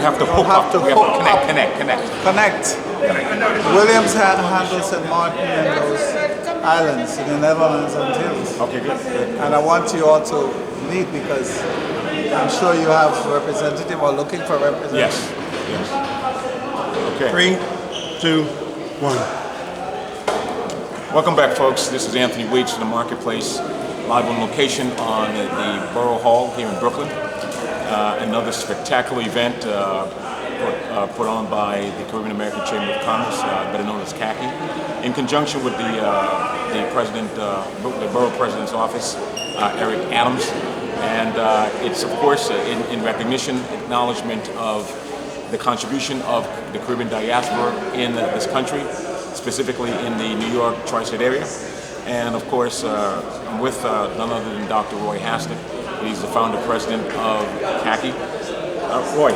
have to hook up. We have to connect. Williams handles St. Martin and those islands in the Netherlands and Hills. Okay, good. And I want you all to meet because I'm sure you have a representative or looking for a representative. Yes. Okay. 3, 2, 1. Welcome back, folks. This is Anthony Weeks from the Marketplace, live on location on the Borough Hall here in Brooklyn. Another spectacular event put on by the Caribbean American Chamber of Commerce, better known as CACCI, in conjunction with the president, the borough president's office, Eric Adams, and it's of course in recognition, acknowledgement of the contribution of the Caribbean diaspora in this country, specifically in the New York tri-state area. And of course, I'm with none other than Dr. Roy Hastick. He's the founder president of CACCI. Roy,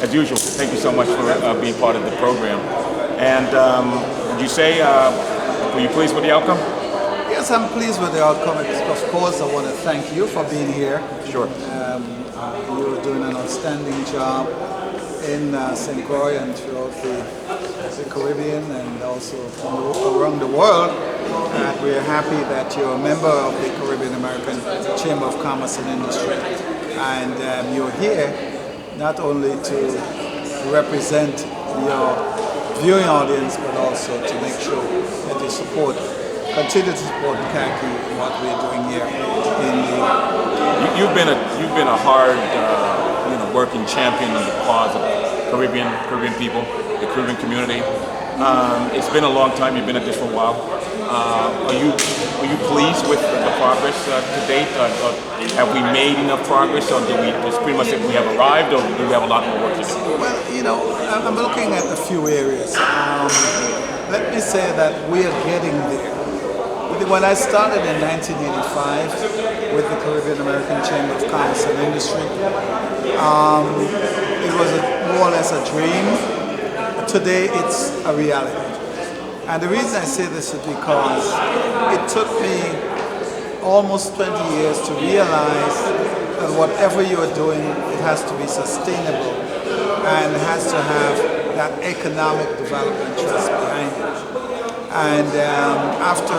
as usual, thank you so much for being part of the program. And would you say, were you pleased with the outcome? Yes, I'm pleased with the outcome. Of course, I want to thank you for being here. Sure. You're doing an outstanding job in St. Croix and throughout the Caribbean and also around the world. And we're happy that you're a member of the Caribbean American Chamber of Commerce and Industry. And you're here not only to represent your viewing audience, but also to make sure that you continue to support CACCI and what we're doing here in the... You've been a hard, working champion of the cause of Caribbean people, the Caribbean community. It's been a long time. You've been at this for a while. Are you pleased with the progress to date? Have we made enough progress, or do we just pretty much say we have arrived, or do we have a lot more work to do? Well, I'm looking at a few areas. Let me say that we are getting there. When I started in 1985 with the Caribbean American Chamber of Commerce and Industry, it was more or less a dream. Today it's a reality. And the reason I say this is because it took me almost 20 years to realize that whatever you are doing, it has to be sustainable and it has to have that economic development trust behind it. And after,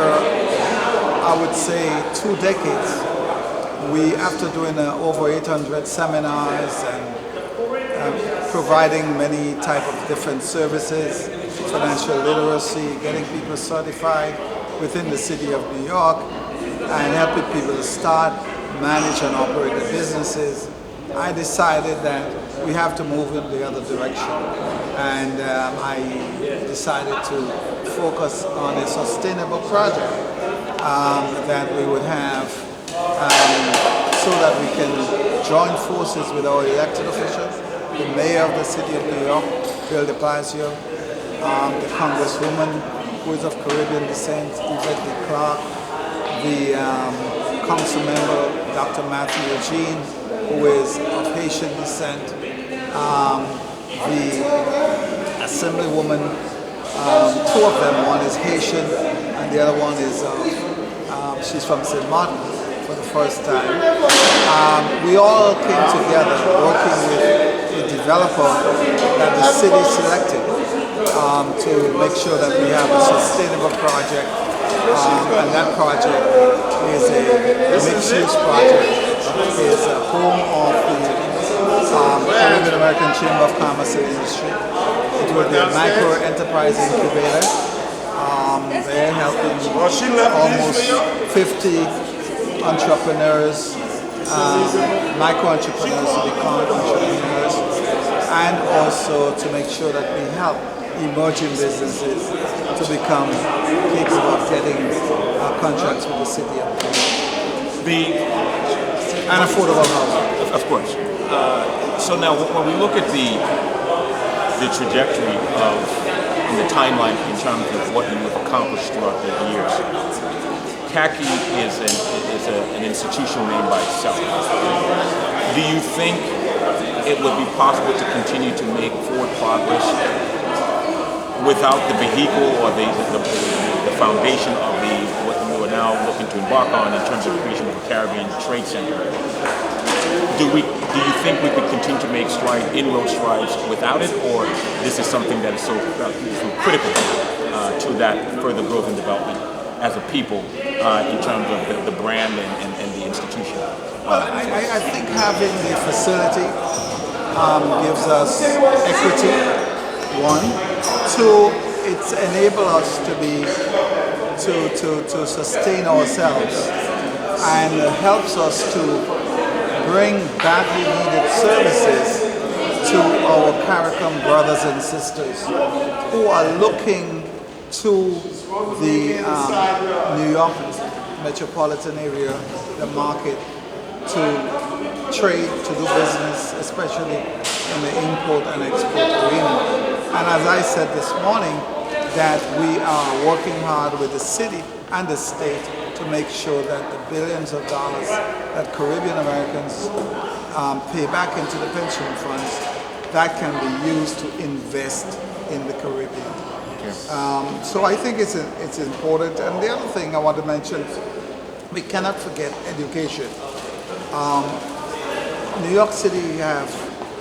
I would say, 2 decades, after doing over 800 seminars and providing many type of different services, financial literacy, getting people certified within the city of New York, and helping people to start, manage, and operate their businesses, I decided that we have to move in the other direction. And I decided to focus on a sustainable project that we would have so that we can join forces with our elected officials, the mayor of the city of New York, Bill de Blasio, the congresswoman who is of Caribbean descent, Yvette Clark, the council member, Dr. Matthew Eugene, who is of Haitian descent, the assemblywoman, 2 of them, one is Haitian and the other one is, she's from St. Martin for the first time. We all came together working with the developer that the city selected to make sure that we have a sustainable project, and that project is a mixed-use project. It's a home of the Caribbean American Chamber of Commerce and Industry. It will be a micro-enterprise incubator. They're helping almost 50 entrepreneurs, micro-entrepreneurs to become entrepreneurs, and also to make sure that we help emerging businesses to become capable of getting contracts with the city of and affordable housing. Of course. So now, when we look at the trajectory of the timeline in terms of what you have accomplished throughout the years, CACCI is an institutional name by itself. Do you think it would be possible to continue to make forward progress without the vehicle or the foundation of what you are now looking to embark on in terms of creation of a Caribbean Trade Center? Do you think we could continue to make inroad strides without it, or this is something that is so critical to that further growth and development as a people in terms of the brand and the institution? Well, I think having the facility gives us equity, one. Two, it's enabled us to sustain ourselves, and helps us to bring badly needed services to our CARICOM brothers and sisters who are looking to the New York metropolitan area, the market, to trade, to do business, especially in the import and export arena. And as I said this morning, that we are working hard with the city and the state to make sure that the billions of dollars that Caribbean Americans pay back into the pension funds, that can be used to invest in the Caribbean. So I think it's important. And the other thing I want to mention, we cannot forget education. New York City have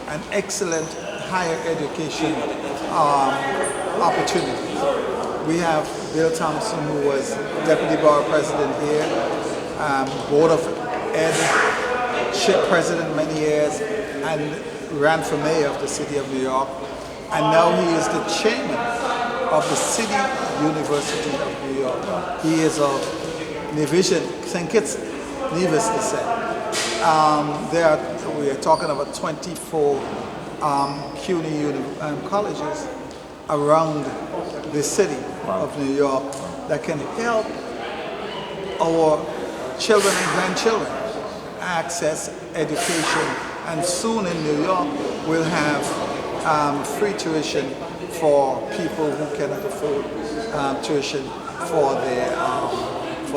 an excellent higher education opportunity. We have Bill Thompson, who was Deputy Borough President here, Board of Ed, SHIP President many years, and ran for mayor of the city of New York. And now he is the chairman of the City University of New York. He is of Division, St. Kitts, needless to say. We are talking about 24 CUNY colleges around the city of New York that can help our children and grandchildren access education. And soon in New York, we'll have free tuition for people who cannot afford tuition for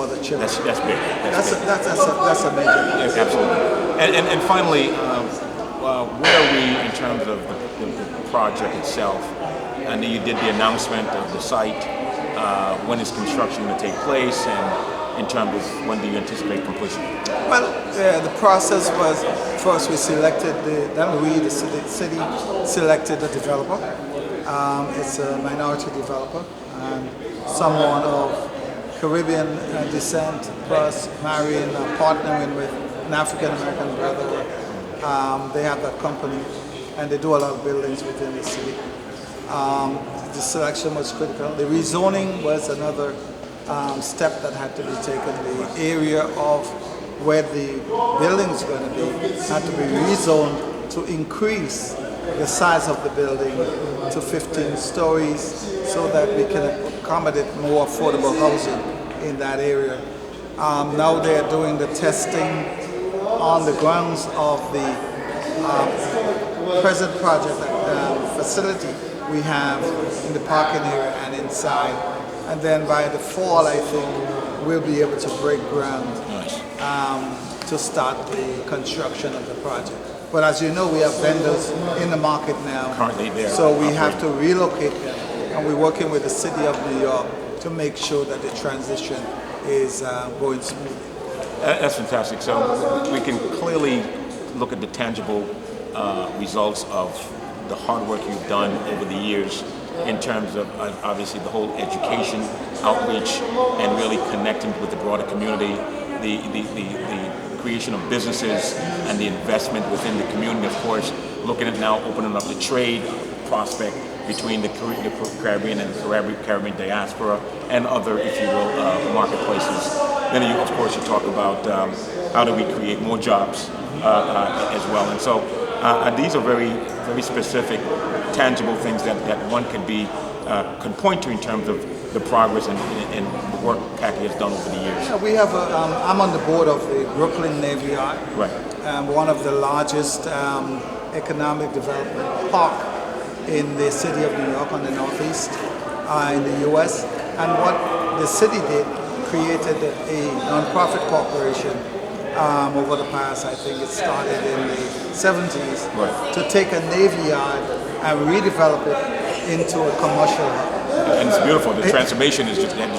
the children. That's big. That's a major. Yes, absolutely. And finally, where are we in terms of the project itself? I know you did the announcement of the site. When is construction going to take place, and in terms of when do you anticipate completion? Well, the process was, first we selected the city selected the developer. It's a minority developer and someone of Caribbean descent, plus marrying, partnering with an African American brother. They have that company, and they do a lot of buildings within the city. The selection was critical. The rezoning was another step that had to be taken. The area of where the building is going to be had to be rezoned to increase the size of the building to 15 stories so that we can accommodate more affordable housing in that area. Now they're doing the testing on the grounds of the present project facility we have in the parking area and inside. And then by the fall, I think, we'll be able to break ground to start the construction of the project. But as you know, we have vendors in the market now. Currently there. So we have to relocate them. And we're working with the city of New York to make sure that the transition is going smoothly. That's fantastic. So we can clearly look at the tangible results of the hard work you've done over the years in terms of obviously the whole education, outreach, and really connecting with the broader community, the creation of businesses and the investment within the community, of course, looking at now opening up the trade prospect between the Caribbean and the Caribbean diaspora and other, if you will, marketplaces. Then you, of course, you talk about how do we create more jobs as well. And so these are very, very specific, tangible things that one can point to in terms of the progress and the work CACCI has done over the years. Yeah, we have I'm on the board of the Brooklyn Navy Yard, right. One of the largest economic development park in the city of New York on the northeast in the U.S. And what the city did, created a nonprofit corporation over the past, I think it started in the 70s, right, to take a Navy yard and redevelop it into a commercial hub. And it's beautiful. The transformation has been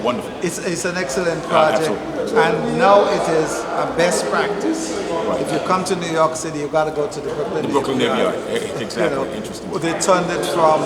Wonderful. It's an excellent project, absolutely. and now it is a best practice. Right. If you come to New York City, you got to go to the Brooklyn The Brooklyn Navy Yard. You Exactly. know, Interesting. they turned it from